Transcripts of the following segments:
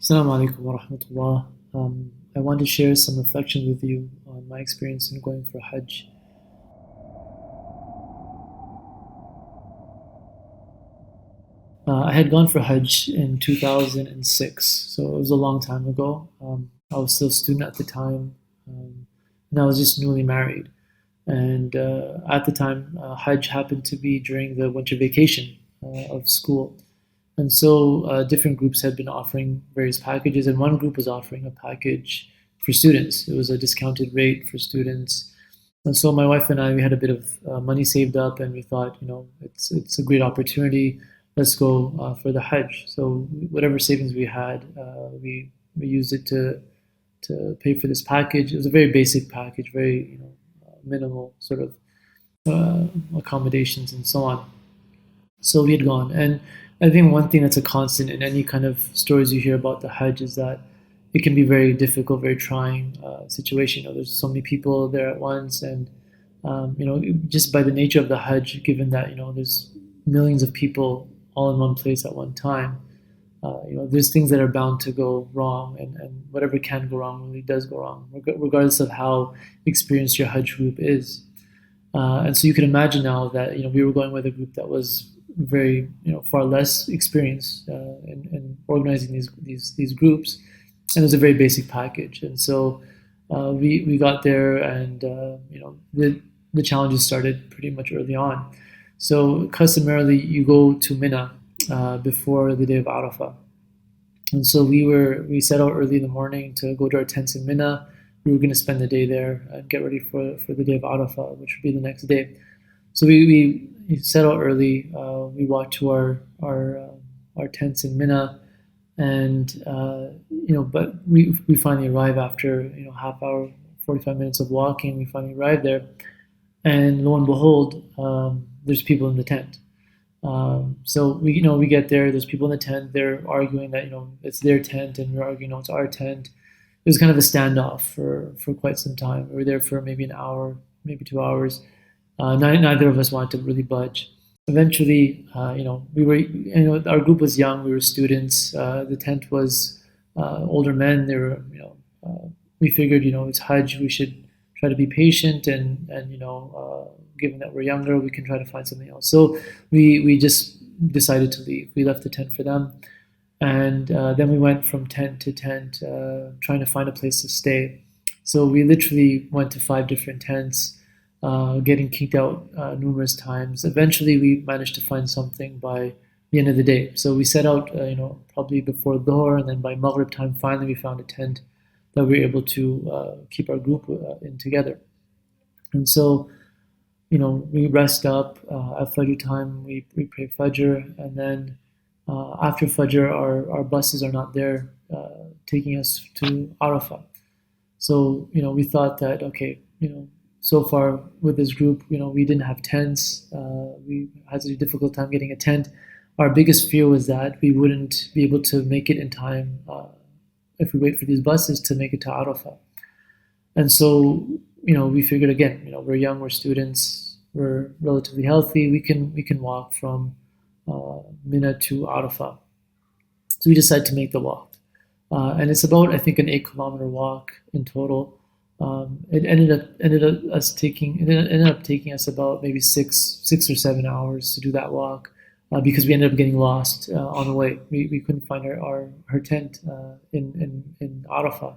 Assalamu alaikum wa rahmatullah. I want to share some reflections with you on my experience in going for Hajj. I had gone for Hajj in 2006, so it was a long time ago. I was still a student at the time, and I was just newly married. And at the time, Hajj happened to be during the winter vacation of school. And so different groups had been offering various packages, and one group was offering a package for students. It was a discounted rate for students. And so my wife and I, we had a bit of money saved up, and we thought, it's a great opportunity. Let's go for the Hajj. So whatever savings we had, we used it to pay for this package. It was a very basic package, very minimal sort of accommodations and so on. So we had gone, and I think one thing that's a constant in any kind of stories you hear about the Hajj is that it can be very difficult, very trying situation. There's so many people there at once, and just by the nature of the Hajj, given that there's millions of people all in one place at one time, there's things that are bound to go wrong, and whatever can go wrong really does go wrong, regardless of how experienced your Hajj group is. And so you can imagine now that we were going with a group that was very far less experienced in organizing these groups, and it was a very basic package. And so we got there, and the challenges started pretty much early on. So customarily, you go to Mina before the day of Arafah, and so we set out early in the morning to go to our tents in Mina. We were going to spend the day there and get ready for the day of Arafah, which would be the next day. So we set out early. We walked to our tents in Mina, and but we finally arrive after half hour, 45 minutes of walking. We finally arrived there, and lo and behold, there's people in the tent. So we get there. There's people in the tent. They're arguing that it's their tent, and we're arguing no, it's our tent. It was kind of a standoff for quite some time. We were there for maybe an hour, maybe 2 hours. Neither of us wanted to really budge. Eventually, we were, our group was young. We were students. The tent was older men. They were, we figured, it's Hajj. We should try to be patient, and given that we're younger, we can try to find something else. So we just decided to leave. We left the tent for them. And then we went from tent to tent, trying to find a place to stay. So we literally went to 5 different tents, getting kicked out numerous times. Eventually, we managed to find something by the end of the day. So we set out, probably before Dhuhr, and then by Maghrib time, finally we found a tent that we were able to keep our group in together. And so, we rest up at Fajr time. We pray Fajr, and then after Fajr, our buses are not there taking us to Arafah. So, we thought that, okay, so far with this group, we didn't have tents. We had a difficult time getting a tent. Our biggest fear was that we wouldn't be able to make it in time if we wait for these buses to make it to Arafah. And so, we figured again, we're young, we're students, we're relatively healthy. We can walk from Mina to Arafah. So we decided to make the walk. And it's about, I think, an 8-kilometer walk in total. It ended up taking us about maybe 6 or 7 hours to do that walk, because we ended up getting lost on the way. We couldn't find her tent in Arafah.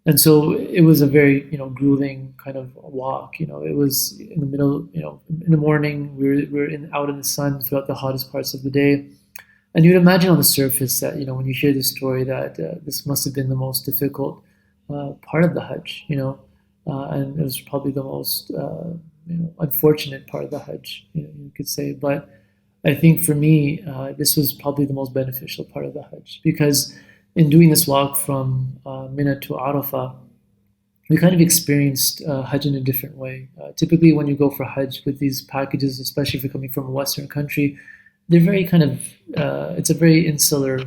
And so it was a very, grueling kind of walk. It was in the middle, in the morning. We were out in the sun throughout the hottest parts of the day. And you'd imagine on the surface that, when you hear this story, that this must have been the most difficult part of the Hajj, and it was probably the most, unfortunate part of the Hajj, you could say. But I think for me, this was probably the most beneficial part of the Hajj, because in doing this walk from Mina to Arafah, we kind of experienced Hajj in a different way. Typically, when you go for Hajj with these packages, especially if you're coming from a Western country, they're very kind of, it's a very insular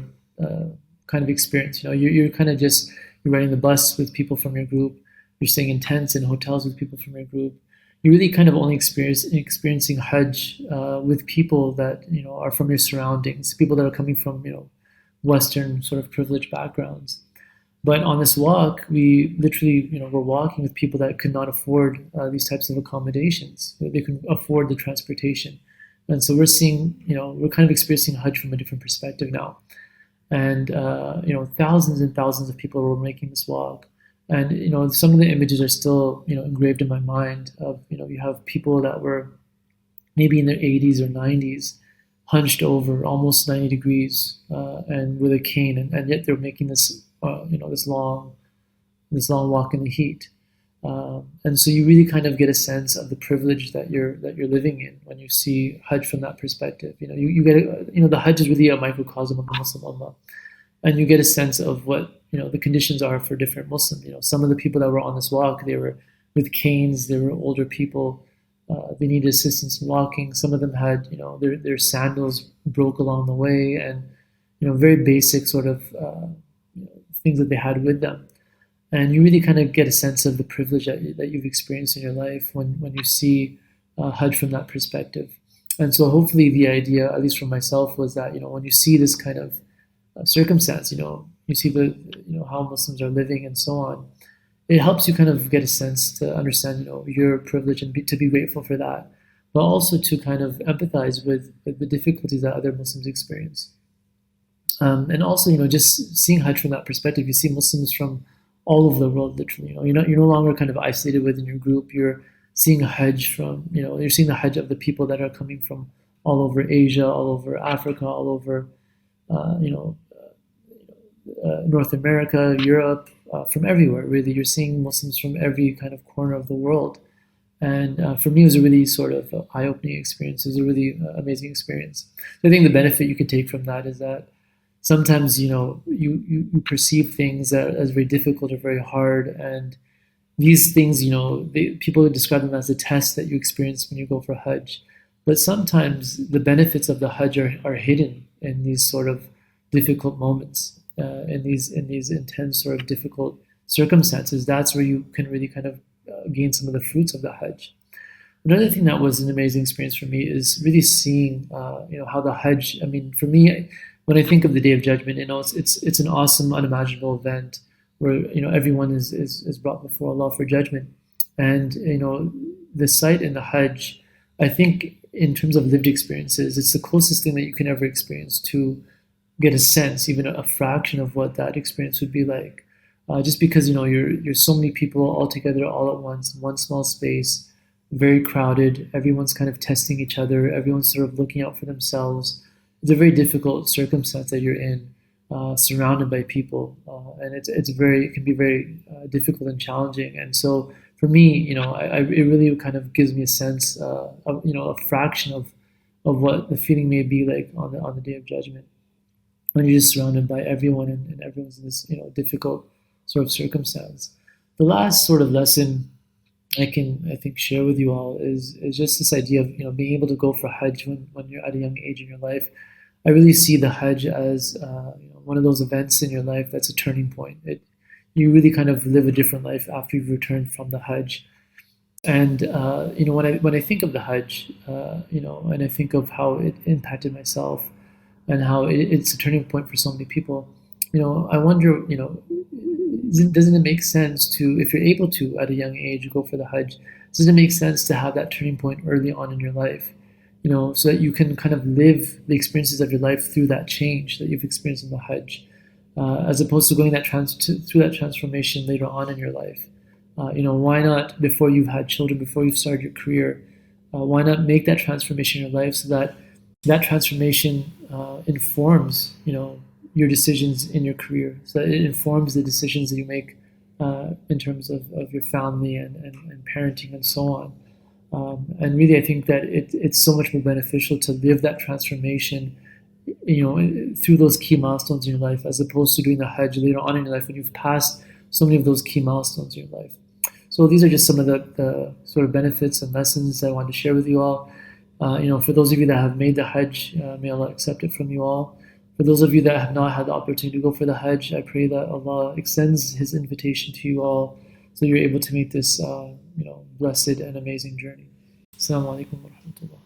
kind of experience. You're kind of just, you're riding the bus with people from your group, you're staying in tents and hotels with people from your group. You're really kind of only experiencing Hajj with people that are from your surroundings, people that are coming from Western sort of privileged backgrounds. But on this walk, we literally, were walking with people that could not afford these types of accommodations. They couldn't afford the transportation, and so we're seeing, we're kind of experiencing Hajj from a different perspective now. And thousands and thousands of people were making this walk, and some of the images are still engraved in my mind. Of you have people that were maybe in their 80s or 90s, hunched over almost 90 degrees, and with a cane, and yet they're making this this long walk in the heat. And so you really kind of get a sense of the privilege that you're living in when you see Hajj from that perspective. You get the Hajj is really a microcosm of the Muslim Ummah, and you get a sense of what the conditions are for different Muslims. Some of the people that were on this walk, they were with canes, they were older people. They needed assistance in walking. Some of them had their sandals broke along the way, and very basic sort of things that they had with them. And you really kind of get a sense of the privilege that you've experienced in your life when you see Hajj from that perspective. And so hopefully the idea, at least for myself, was that when you see this kind of circumstance, you see how Muslims are living and so on, it helps you kind of get a sense to understand your privilege and to be grateful for that, but also to kind of empathize with the difficulties that other Muslims experience. And also, just seeing Hajj from that perspective, you see Muslims from all over the world, literally. You're no longer kind of isolated within your group. You're seeing a Hajj from, you're seeing the Hajj of the people that are coming from all over Asia, all over Africa, all over, North America, Europe, from everywhere, really. You're seeing Muslims from every kind of corner of the world. And for me, it was a really sort of eye-opening experience. It was a really amazing experience. So I think the benefit you could take from that is that sometimes you perceive things as very difficult or very hard, and these things people would describe them as a test that you experience when you go for Hajj. But sometimes the benefits of the Hajj are hidden in these sort of difficult moments, in these intense sort of difficult circumstances. That's where you can really kind of gain some of the fruits of the Hajj. Another thing that was an amazing experience for me is really seeing how the Hajj. I mean, for me, when I think of the Day of Judgment, it's an awesome, unimaginable event where everyone is brought before Allah for judgment, and the sight in the Hajj, I think in terms of lived experiences, it's the closest thing that you can ever experience to get a sense, even a fraction of what that experience would be like. Just because you're so many people all together all at once in one small space, very crowded. Everyone's kind of testing each other. Everyone's sort of looking out for themselves. It's a very difficult circumstance that you're in, surrounded by people, and it can be very difficult and challenging. And so for me, it really kind of gives me a sense of a fraction of what the feeling may be like on the Day of Judgment, when you're just surrounded by everyone and everyone's in this difficult sort of circumstance. The last sort of lesson I think share with you all is just this idea of being able to go for Hajj when you're at a young age in your life. I really see the Hajj as one of those events in your life that's a turning point. You really kind of live a different life after you've returned from the Hajj. And when I think of the Hajj, and I think of how it impacted myself and how it's a turning point for so many people, I wonder, doesn't it make sense to, if you're able to at a young age go for the Hajj, doesn't it make sense to have that turning point early on in your life, so that you can kind of live the experiences of your life through that change that you've experienced in the Hajj, as opposed to going through that transformation later on in your life. Why not, before you've had children, before you've started your career, why not make that transformation in your life so that that transformation informs, your decisions in your career, so that it informs the decisions that you make in terms of your family and parenting and so on. And really, I think that it's so much more beneficial to live that transformation, through those key milestones in your life, as opposed to doing the Hajj later on in your life when you've passed so many of those key milestones in your life. So these are just some of the sort of benefits and lessons I wanted to share with you all. For those of you that have made the Hajj, may Allah accept it from you all. For those of you that have not had the opportunity to go for the Hajj, I pray that Allah extends His invitation to you all, so you're able to make this, blessed and amazing journey. Assalamu alaikum wa rahmatullah.